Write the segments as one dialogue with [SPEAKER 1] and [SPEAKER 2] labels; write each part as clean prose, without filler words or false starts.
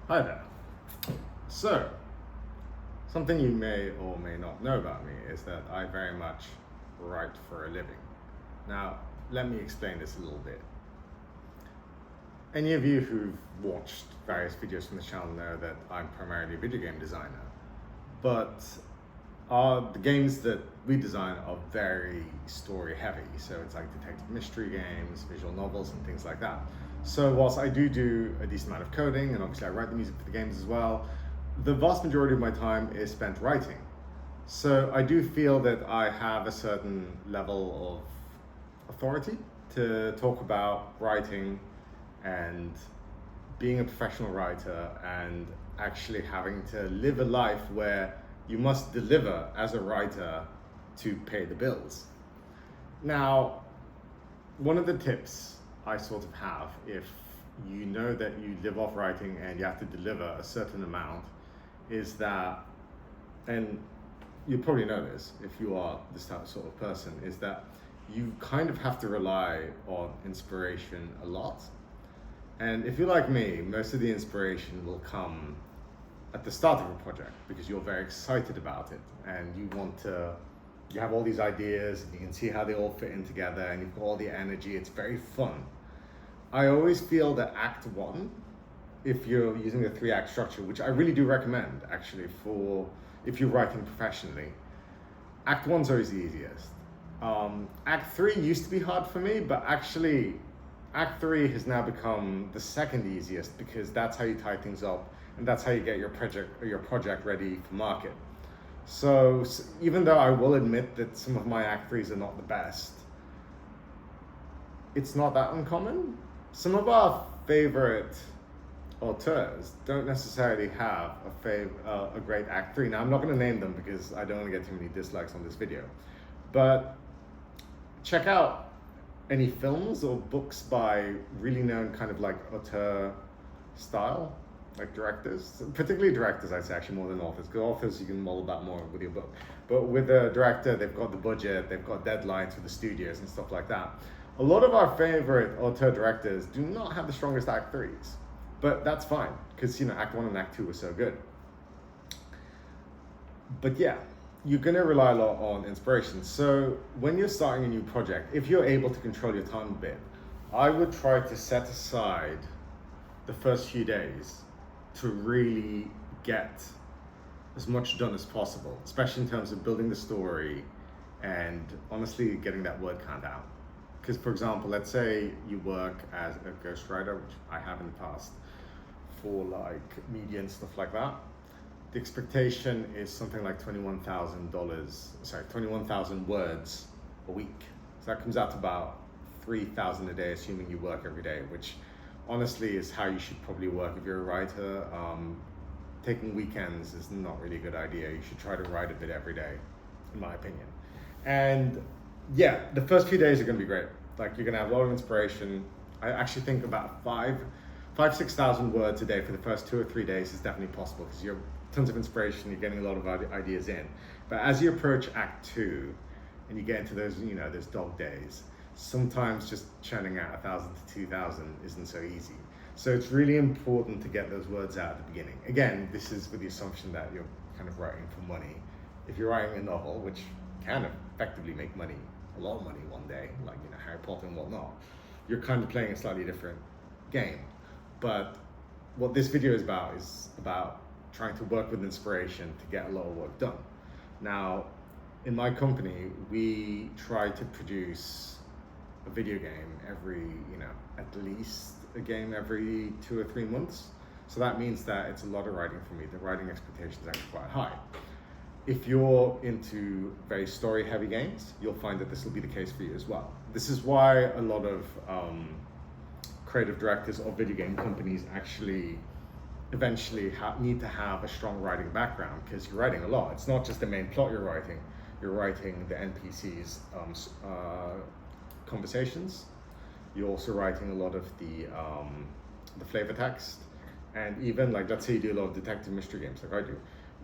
[SPEAKER 1] Hi there. So, something you may or may not know about me is that I very much write for a living. Now, let me explain this a little bit. Any of you who've watched various videos from the channel know that I'm primarily a video game designer, but the games that we design are very story heavy. So it's like detective mystery games, visual novels, and things like that. So whilst I do a decent amount of coding, and obviously I write the music for the games as well, the vast majority of my time is spent writing. So I do feel that I have a certain level of authority to talk about writing and being a professional writer and actually having to live a life where you must deliver as a writer to pay the bills. Now, one of the tips I sort of have, if you know that you live off writing and you have to deliver a certain amount, is that, and you probably know this if you are this type of sort of person, is that you kind of have to rely on inspiration a lot. And if you're like me, most of the inspiration will come at the start of a project because you're very excited about it and you have all these ideas and you can see how they all fit in together and you've got all the energy. It's very fun. I always feel that Act 1, if you're using the 3-act structure, which I really do recommend actually for if you're writing professionally, Act 1's always the easiest. Act 3 used to be hard for me, but actually Act 3 has now become the second easiest because that's how you tie things up and that's how you get your project ready for market. So even though I will admit that some of my Act 3s are not the best, it's not that uncommon. Some of our favorite auteurs don't necessarily have a great Act 3. Now, I'm not going to name them because I don't want to get too many dislikes on this video. But check out any films or books by really known kind of like auteur style, like directors, particularly directors, I'd say actually more than authors, because authors you can mull about more with your book. But with a director, they've got the budget, they've got deadlines for the studios and stuff like that. A lot of our favorite auteur directors do not have the strongest Act 3s, but that's fine because Act 1 and Act 2 were so good. But yeah, you're going to rely a lot on inspiration. So when you're starting a new project, if you're able to control your time a bit, I would try to set aside the first few days to really get as much done as possible, especially in terms of building the story and honestly getting that word count out. Because for example, let's say you work as a ghostwriter, which I have in the past, for like media and stuff like that. The expectation is something like $21,000 words a week. So that comes out to about 3,000 a day, assuming you work every day, which honestly is how you should probably work if you're a writer. Taking weekends is not really a good idea. You should try to write a bit every day, in my opinion. And yeah, the first few days are going to be great. Like you're going to have a lot of inspiration. I actually think about 6,000 words a day for the first 2 or 3 days is definitely possible because you're tons of inspiration, you're getting a lot of ideas in. But as you approach Act 2 and you get into those, those dog days, sometimes just churning out 1,000 to 2,000 isn't so easy. So it's really important to get those words out at the beginning. Again, this is with the assumption that you're kind of writing for money. If you're writing a novel, which can effectively make money, a lot of money one day, like Harry Potter and whatnot, you're kind of playing a slightly different game. But what this video is about trying to work with inspiration to get a lot of work done. Now, in my company, we try to produce a video game every, at least a game every 2 or 3 months. So that means that it's a lot of writing for me. The writing expectations are actually quite high. If you're into very story-heavy games, you'll find that this will be the case for you as well. This is why a lot of creative directors or video game companies actually eventually need to have a strong writing background because you're writing a lot. It's not just the main plot you're writing the NPCs conversations. You're also writing a lot of the flavor text, and even like let's say you do a lot of detective mystery games like I do.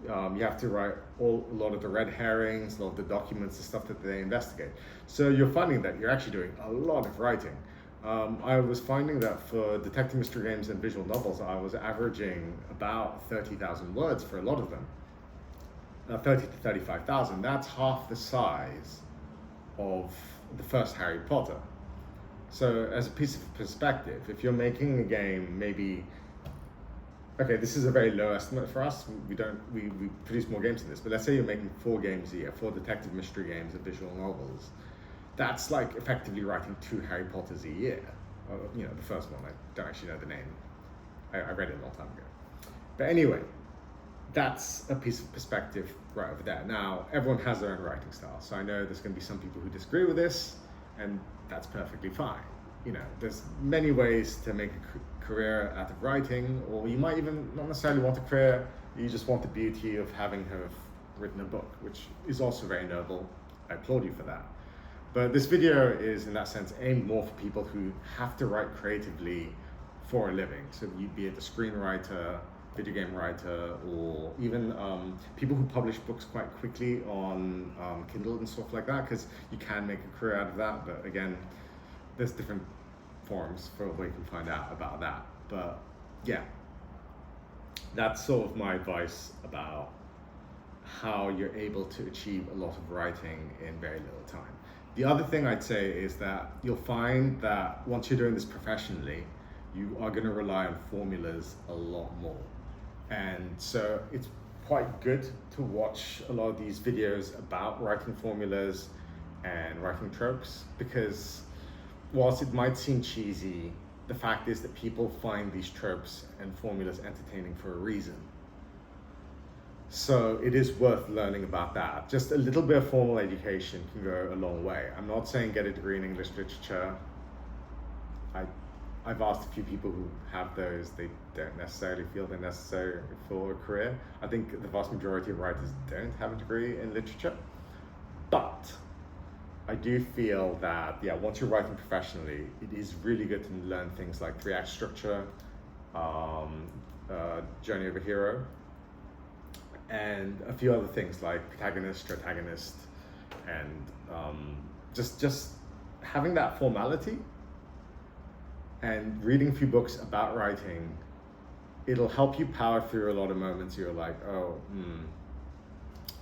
[SPEAKER 1] You have to write a lot of the red herrings, a lot of the documents, the stuff that they investigate. So you're finding that you're actually doing a lot of writing. I was finding that for detective mystery games and visual novels, I was averaging about 30,000 words for a lot of them. 30 to 35,000, that's half the size of the first Harry Potter. So as a piece of perspective, if you're making a game, maybe, okay, this is a very low estimate for us. We produce more games than this, but let's say you're making 4 games a year, 4 detective mystery games and visual novels. That's like effectively writing 2 Harry Potters a year. The first one, I don't actually know the name. I read it a long time ago. But anyway, that's a piece of perspective right over there. Now, everyone has their own writing style. So I know there's going to be some people who disagree with this, and that's perfectly fine. There's many ways to make a career out of writing, or you might even not necessarily want a career, you just want the beauty of having have written a book, which is also very noble. I applaud you for that. But this video is, in that sense, aimed more for people who have to write creatively for a living. So you'd be a screenwriter, video game writer, or even people who publish books quite quickly on Kindle and stuff like that, because you can make a career out of that. But again, there's different forums for where you can find out about that. But yeah, that's sort of my advice about how you're able to achieve a lot of writing in very little time. The other thing I'd say is that you'll find that once you're doing this professionally, you are going to rely on formulas a lot more. And so it's quite good to watch a lot of these videos about writing formulas and writing tropes, because whilst it might seem cheesy, the fact is that people find these tropes and formulas entertaining for a reason. So it is worth learning about that. Just a little bit of formal education can go a long way. I'm not saying get a degree in English literature. I've asked a few people who have those, they don't necessarily feel they're necessary for a career. I think the vast majority of writers don't have a degree in literature. But I do feel that, once you're writing professionally, it is really good to learn things like 3-act structure, Journey of a Hero, and a few other things like protagonist, protagonist, and just having that formality and reading a few books about writing, it'll help you power through a lot of moments you're like,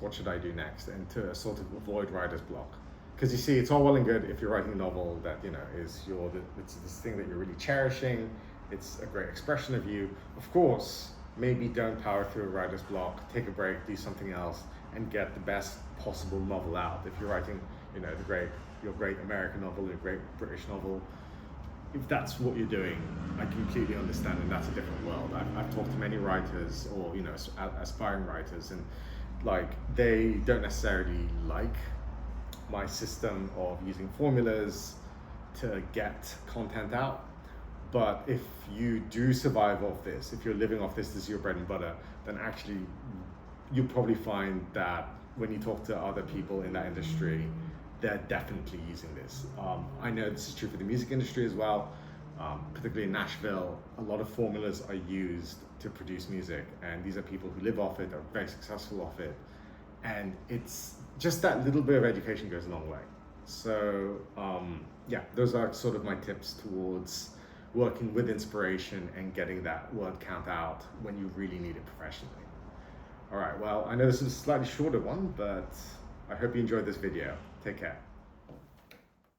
[SPEAKER 1] what should I do next? And to sort of avoid writer's block. Because you see, it's all well and good if you're writing a novel that it's this thing that you're really cherishing, it's a great expression of you. Of course, maybe don't power through a writer's block, take a break, do something else, and get the best possible novel out. If you're writing, your great American novel, your great British novel, if that's what you're doing, I completely understand, and that's a different world. I've talked to many writers, or aspiring writers, and they don't necessarily like my system of using formulas to get content out. But if you do survive off this, if you're living off this is your bread and butter, then actually you'll probably find that when you talk to other people in that industry, they're definitely using this. I know this is true for the music industry as well, particularly in Nashville. A lot of formulas are used to produce music, and these are people who live off it, are very successful off it, and it's just that little bit of education goes a long way. So those are sort of my tips towards working with inspiration and getting that word count out when you really need it professionally. All right, well, I know this is a slightly shorter one, but I hope you enjoyed this video. Take care.